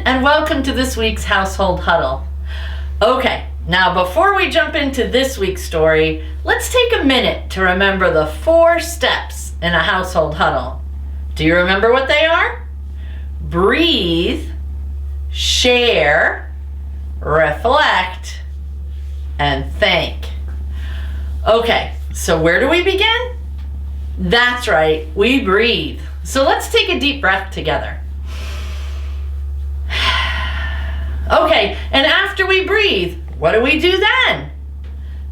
and welcome to this week's Household Huddle. Okay, now before we jump into this week's story, let's take a minute to remember the 4 steps in a household huddle. Do you remember what they are? Breathe, share, reflect, and thank. Okay, so where do we begin? That's right, we breathe. So let's take a deep breath together. Okay, and after we breathe, what do we do then?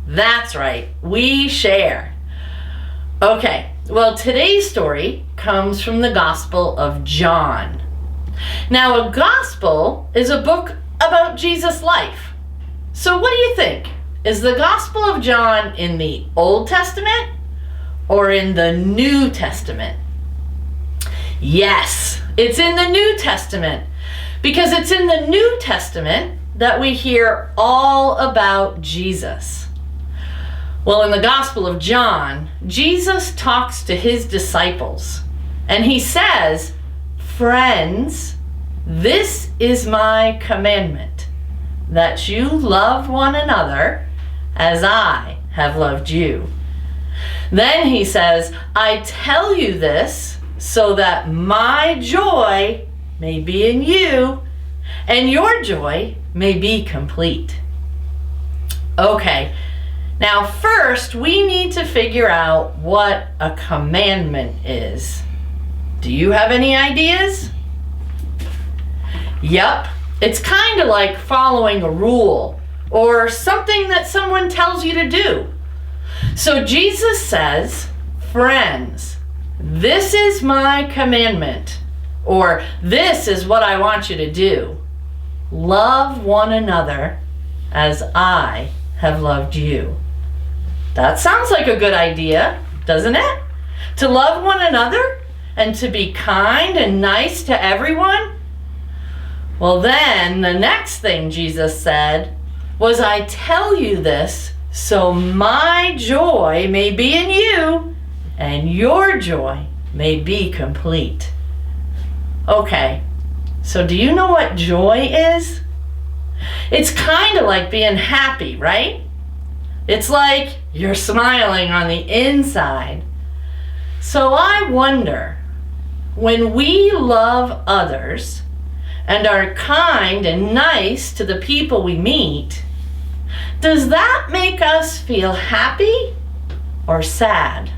That's right, we share. Okay, well, today's story comes from the Gospel of John. Now, a gospel is a book about Jesus' life. So what do you think? Is the Gospel of John in the Old Testament or in the New Testament? Yes, it's in the New Testament, because it's in the New Testament that we hear all about Jesus. Well, in the Gospel of John, Jesus talks to his disciples, and he says, "Friends, this is my commandment, that you love one another as I have loved you." Then he says, "I tell you this so that my joy may be in you and your joy may be complete." Okay, now first we need to figure out what a commandment is. Do you have any ideas? Yep, it's kind of like following a rule or something that someone tells you to do. So Jesus says, "Friends, this is my commandment," or "This is what I want you to do. Love one another as I have loved you." That sounds like a good idea, doesn't it? To love one another and to be kind and nice to everyone. Well, then the next thing Jesus said was, "I tell you this so my joy may be in you and your joy may be complete." Okay, so do you know what joy is? It's kind of like being happy, right? It's like you're smiling on the inside. So I wonder, when we love others and are kind and nice to the people we meet, does that make us feel happy or sad?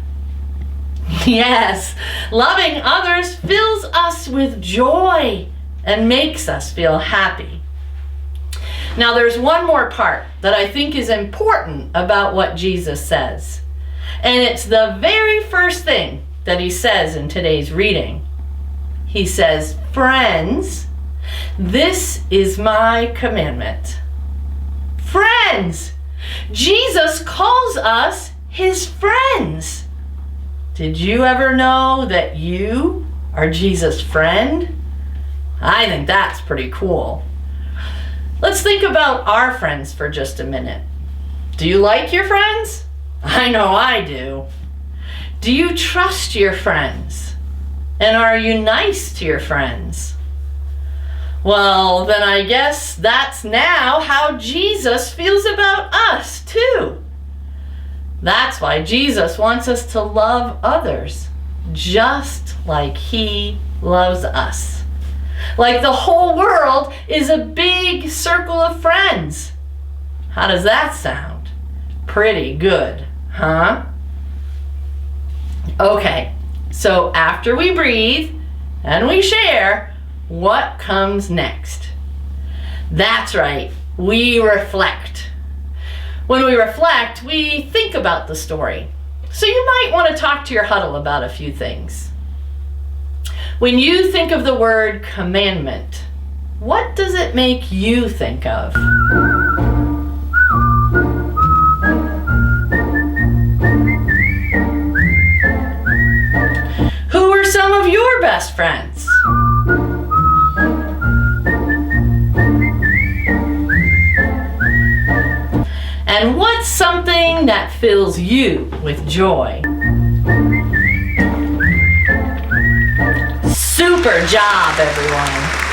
Yes, loving others fills us with joy and makes us feel happy. Now there's one more part that I think is important about what Jesus says. And it's the very first thing that he says in today's reading. He says, "Friends, this is my commandment." Friends! Jesus calls us his friends. Did you ever know that you are Jesus' friend? I think that's pretty cool. Let's think about our friends for just a minute. Do you like your friends? I know I do. Do you trust your friends? And are you nice to your friends? Well, then I guess that's now how Jesus feels about us too. That's why Jesus wants us to love others just like he loves us. Like the whole world is a big circle of friends. How does that sound? Pretty good, huh? Okay, so after we breathe and we share, what comes next? That's right, we reflect. When we reflect, we think about the story. So you might want to talk to your huddle about a few things. When you think of the word commandment, what does it make you think of? Who are some of your best friends? And what's something that fills you with joy? Super job, everyone.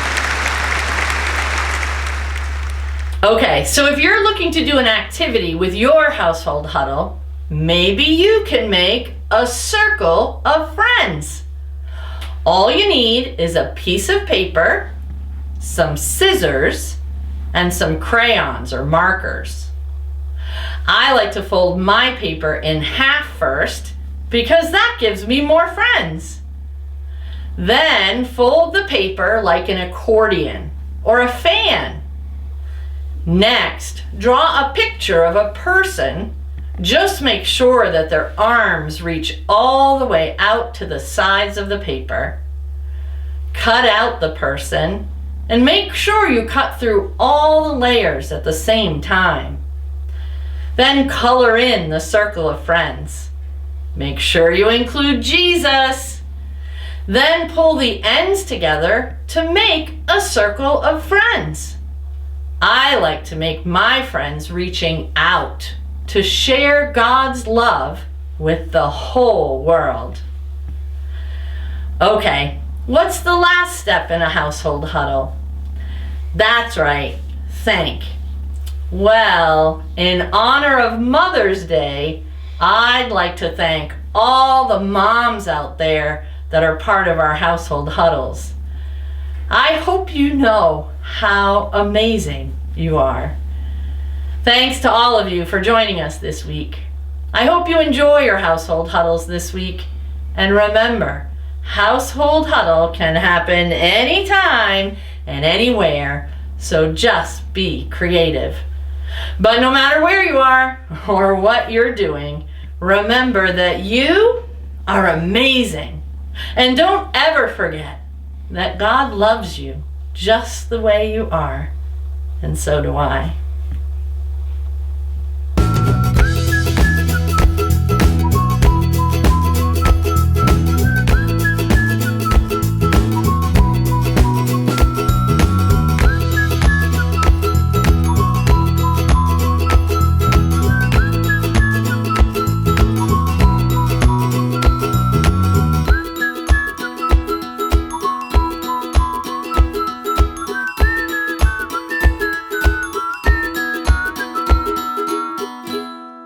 Okay, so if you're looking to do an activity with your household huddle, maybe you can make a circle of friends. All you need is a piece of paper, some scissors, and some crayons or markers. I like to fold my paper in half first because that gives me more friends. Then fold the paper like an accordion or a fan. Next, draw a picture of a person. Just make sure that their arms reach all the way out to the sides of the paper. Cut out the person and make sure you cut through all the layers at the same time. Then color in the circle of friends. Make sure you include Jesus. Then pull the ends together to make a circle of friends. I like to make my friends reaching out to share God's love with the whole world. Okay, what's the last step in a household huddle? That's right, thank. Well, in honor of Mother's Day, I'd like to thank all the moms out there that are part of our household huddles. I hope you know how amazing you are. Thanks to all of you for joining us this week. I hope you enjoy your household huddles this week. And remember, household huddle can happen anytime and anywhere, so just be creative. But no matter where you are or what you're doing, remember that you are amazing. And don't ever forget that God loves you just the way you are. And so do I.